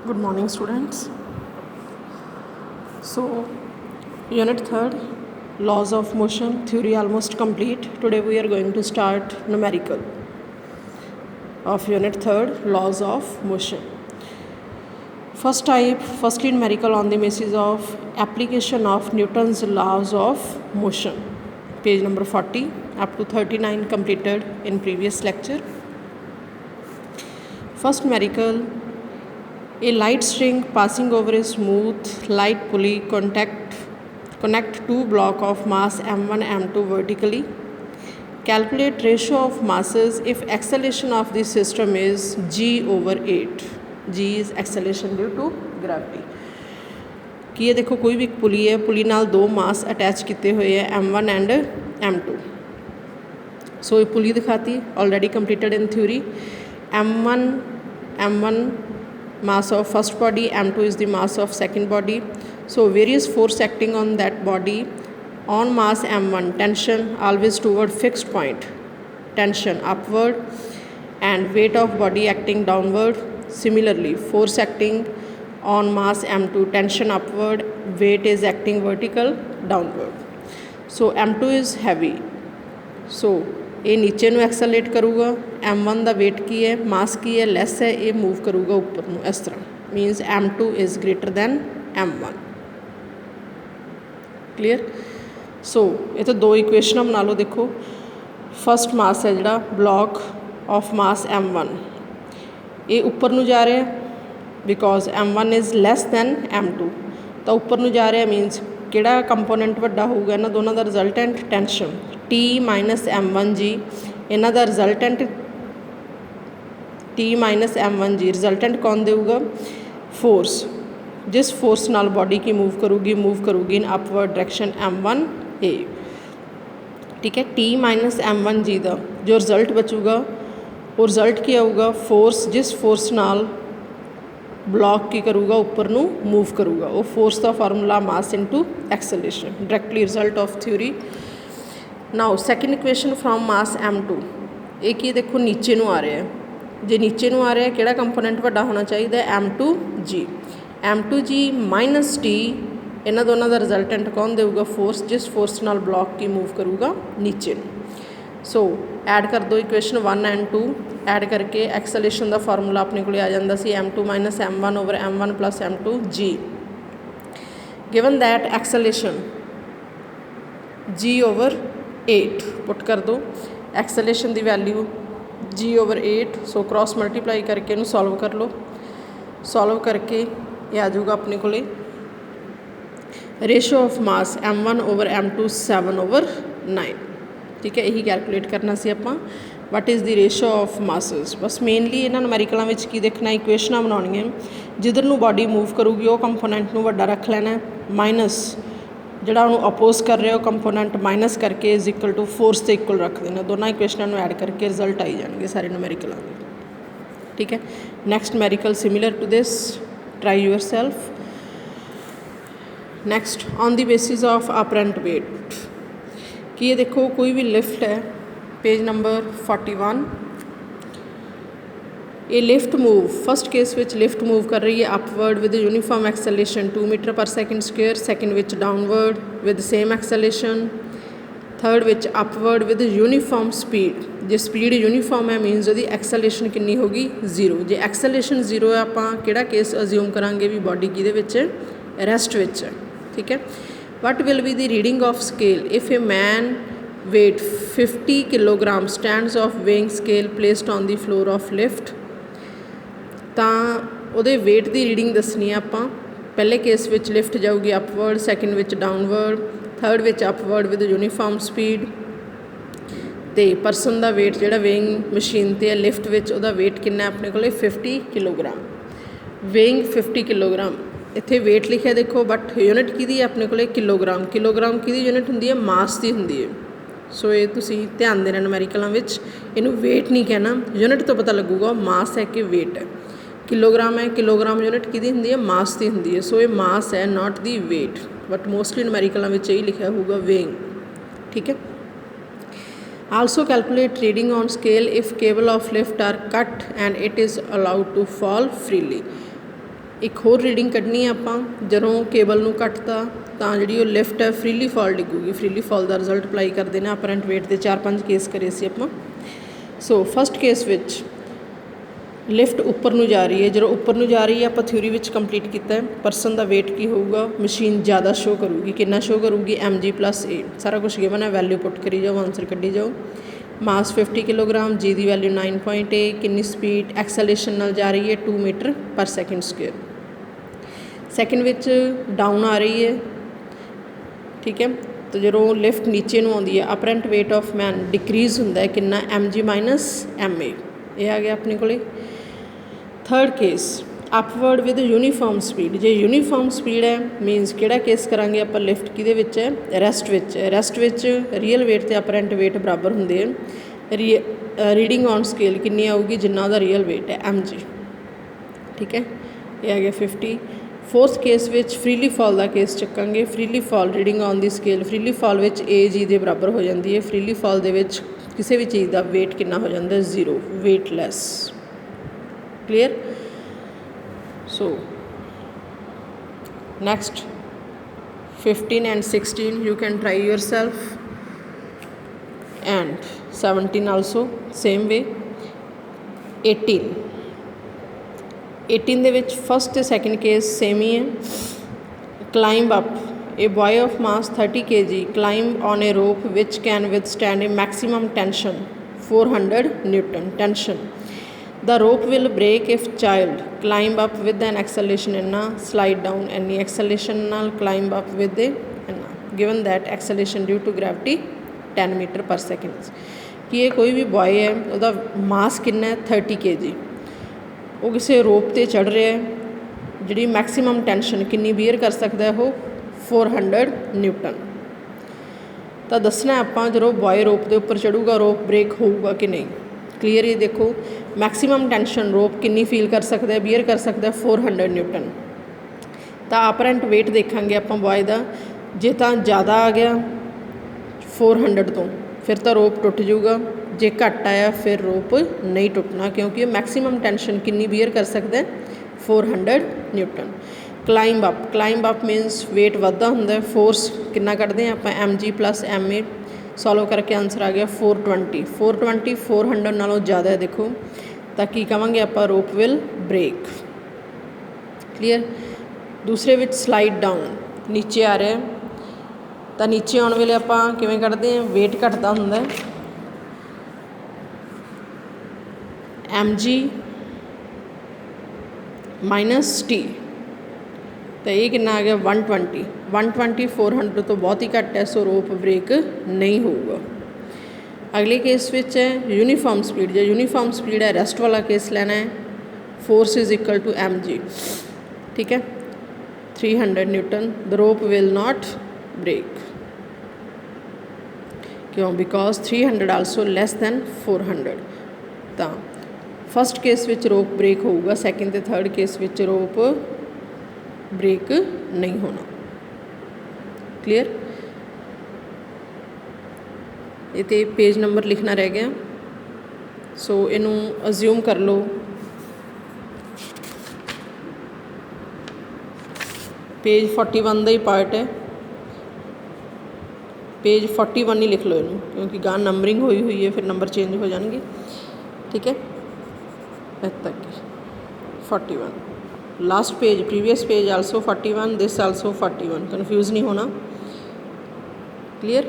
Good morning, students. So, unit 3rd, laws of motion, theory almost complete. Today we are going to start numerical of unit 3rd, laws of motion. First type, firstly numerical on the basis of application of Newton's laws of motion. Page number 40 up to 39 completed in previous lecture. First numerical, a light string passing over a smooth light pulley connect two block of mass m1 m2 vertically. Calculate ratio of masses if acceleration of the system is g/8. G is acceleration due to gravity. कि ये देखो कोई भी एक पुली है, पुली नाल दो मास attach किए हुए हैं m1 एंड m2. सो ये पुली दिखाती already completed in theory. m1 mass of first body, m2 is the mass of second body. So various force acting on that body. On mass m1, tension always toward fixed point, tension upward, and weight of body acting downward. Similarly, force acting on mass m2, tension upward, weight is acting vertical downward. So m2 is heavy. So ये नीचे ਨੂੰ accelerate करूगा. m1 ਦਾ weight ਕੀ ਹੈ, मास की है, lace है, ये move करूगा ऊपर ਨੂੰ इस तरह. Means m2 is greater than m1. Clear. So ये तो दो इक्वेशन बना लो. देखो फस्ट मास है जोड़ा ब्लॉक ऑफ मास m1, ये ऊपर ਨੂੰ जा रहा है because m1 is less than m2. तो ऊपर ਨੂੰ जा रहा है मीनस ਕਿਹੜਾ ਕੰਪੋਨੈਂਟ ਵੱਡਾ ਹੋਊਗਾ ਇਹਨਾਂ ਦੋਨਾਂ ਦਾ resultant tension T minus m1g. ਇਹਨਾਂ ਦਾ resultant T minus m1g resultant ਕੌਣ ਦੇਊਗਾ, फोर्स. जिस फोर्स नाल बॉडी की मूव करूगी इन अपवर्ड डायरेक्शन m1a. ठीक है. T माइनस m1g का जो रिजल्ट बचूगा वो रिजल्ट की आऊगा, फोर्स जिस फोर्स नाल ब्लॉक की करूगा ऊपर नू मूव करूगा, वो फोर्स का formula mass into acceleration. Directly result of theory. Now second equation from mass m2. ये की देखो नीचे नू आ रहा है, जे नीचे नू आ रहा है किहड़ा कंपोनेंट वड्डा होना चाहिए, m2g. m2g माइनस t इन्हां दोनों का रिजल्टेंट कौन देगा, फोर्स जिस फोर्स नाल ब्लॉक की मूव करूगा नीचे नू. सो ऐड कर दो इक्वेशन 1 एंड 2. ऐड करके एक्सेलरेशन का फार्मूला अपने को आ जाता सी m2 minus m1 over m1 plus m2g. Given that acceleration g/8 put कर दो. एक्सेलरेशन की value g/8. So cross multiply करके इनू सॉल्व कर लो. सॉल्व करके ये आ जाऊगा अपने को ratio of mass m1 over m2 7/9. ठीक है. यही कैलकुलेट करना सी आपां. What is the ratio of masses. बस मेनली इन्हां नुमैरिकलां विच की देखना, इक्वेशनां बनाउणियां जिधर नूं बॉडी मूव करूगी वो कंपोनेंट नूं वड्डा रख लेना, माइनस जिहड़ा उहनूं अपोज कर रहा है कंपोनेंट माइनस करके इज इक्वल टू फोर्स के इक्वल रख देना. दोनों इक्वेशनां नूं ऐड करके रिजल्ट आई जाएंगे सारे नुमैरिकलां दे. ठीक है. Next numerical similar to this, try yourself. Next on the basis of apparent weight. कि ये देखो कोई भी लिफ्ट है, पेज नंबर 41. ये लिफ्ट मूव फस्ट केस विच लिफ्ट मूव कर रही है upward with uniform acceleration 2 metre per second square. Second विच downward with same acceleration. Third विच अपवर्ड विद यूनीफॉर्म स्पीड. जे स्पीड यूनीफॉर्म है मीनस उसकी एक्सेलरेशन कितनी होगी, 0. जे एक्सेलरेशन 0 है आपां किहड़ा केस अज्यूम करांगे भी बॉडी किहदे विच रेस्ट विच है. ठीक है. What will be the reading of scale if a man weight 50 kilogram stands of weighing scale placed on the floor of lift. तो उहदे वेट की रीडिंग दसनी है आपां. पहले केस विच लिफ्ट जाऊगी अपवर्ड, सैकेंड विच डाउनवर्ड, थर्ड विच अपवर्ड विद यूनीफॉर्म स्पीड. तो परसन का वेट जोड़ा वेइंग मशीन पर है लिफ्ट विच, उहदा वेट कितना अपने को 50 किलोग्राम. Weighing 50 kilogram. इत्थे वेट लिखा देखो बट यूनिट की अपने को किलोग्राम. किलोग्राम की यूनिट होंदी है, मास की होंदी है. सो ये तुसी ध्यान देना नुमैरिकलां विच इनू वेट नहीं कहना, यूनिट तो पता लगूगा मास है कि वेट है. किलोग्राम है, किलोग्राम यूनिट की होंदी है, मास की होंदी है. सो ये मास है not the weight. But mostly नुमैरिकलां विच यही लिखा होगा वेइंग. ठीक है. Also calculate reading on scale if cable of lift are cut and it is allowed to fall freely. एक होर रीडिंग कढ़नी है आपां जदों केबल नूं कटता तां जिहड़ी ओह लिफ्ट है फ्रीली फॉल डिगूगी। फ्रीली फॉल का रिजल्ट अप्लाई करते हैं अपरेंट वेट के 4-5 केस करे सी आपां। सो फस्ट केस विच लिफ्ट उपर नूं जा रही है, जो उपर नूं जा रही है आप थ्योरी विच कंप्लीट किया है। परसन का वेट की होगा, मशीन ज़्यादा शो करूगी, कितना शो करूगी mg+a, सारा कुछ गिवन है, वैल्यू पुट करी जाओ, आंसर कढ़ी जाओ। मास 50 किलोग्राम, जी की वैल्यू 9.8, कितनी स्पीड एक्सेलेरेशन नाल जा रही है 2 metre per second square. Second विच डाउन आ रही है, ठीक है। तो जो लिफ्ट नीचे नूं आउंदी है apparent weight of man decrease हुंदा है कितना mg-ma, ये आ गया अपने कोले। Third case upward with uniform speed. जो यूनीफॉर्म स्पीड है मीनस किहड़ा केस करांगे आप लिफ्ट किहदे विच है, रेस्ट विच। रेस्ट विच रियल वेट ते अपरेंट वेट बराबर हुंदे हैं। रीडिंग ऑन स्केल कितनी आऊगी जिन्ना दा रियल वेट है mg, ठीक है। ये आ गया 50। फोर्थ केस विच फ्रीली फॉल का केस चकांगे। Freely fall reading on the scale, freely fall विच AG दे बराबर हो जाती है। फ्रीली फॉल दे विच किसी भी चीज़ का वेट कितना हो जाता है 0, वेटलैस। Clear. So next 15 and 16 you can try yourself, and 17 also same way। 18 ਦੇ ਵਿੱਚ फस्ट ਤੇ सैकेंड केस सेम ही है। Climb up, a boy of mass 30 kg climb on a rope which can withstand a maximum tension 400 newton tension. The rope will break if child climb up with an acceleration इन्ना, slide down any acceleration नाल climb up with इन्ना, given that acceleration due to gravity 10 metre per second. कि ये कोई भी boy है उसका मास कितना है 30 kg, वो किसी रोप ते चढ़ रहा है, जी मैक्सीमम टेंशन कितनी बीयर कर सकता है वो 400 न्यूटन। तो दसना आप जो बॉय रोप के उपर चढ़ूगा रोप ब्रेक होगा कि नहीं। क्लीयर। ये देखो मैक्सीमम टेंशन रोप कितनी फील कर सकता है, बीयर कर सकता है 400 न्यूटन। तो अपरेंट वेट देखांगे आप बॉय का, जे तो ज़्यादा आ गया 400 तो फिर तो रोप टुट जाऊगा, जे घट आया फिर रोप नहीं टुटना, क्योंकि मैक्सीमम टेंशन कितनी बीयर कर सकता है 400 newton. Climb up, climb up minus weight वधदा हुंदा, फोर्स कितना कढ़ते हैं आप mg+ma, सॉल्व करके आंसर आ गया 420। 420 400 नालों ज़्यादा है देखो, तो की कहांगे आप रोप विल ब्रेक। क्लीयर। दूसरे विच स्लाइड डाउन, नीचे आ रहा है, तो नीचे आने वेले आप किवें कढ़ते हैं, वेट घटता हुंदा है mg-t, तो ये कितना आ गया 120। 120 400 तो बहुत ही घट है, सो रोप ब्रेक नहीं होगा। अगले केस विच है यूनीफॉर्म स्पीड। जो यूनीफॉर्म स्पीड है रेस्ट वाला केस लेना है, force is equal to mg, ठीक है, 300 newton. The rope will not break, क्यों, बिकॉज 300 आल्सो लैस दैन 400। तो फस्ट केस विच रोप ब्रेक होगा, सैकेंड ते थर्ड केस विच रोप ब्रेक नहीं होना। क्लीयर। ये तो पेज नंबर लिखना रह गया, सो इनू अज्यूम कर लो पेज 41 का ही पार्ट है, पेज 41 ही लिख लो इनू, क्योंकि गां नंबरिंग हुई है, फिर नंबर चेंज हो जाएंगे, ठीक है। तक 41 last page, previous page also 41, this also 41, confuse नहीं होना। क्लियर।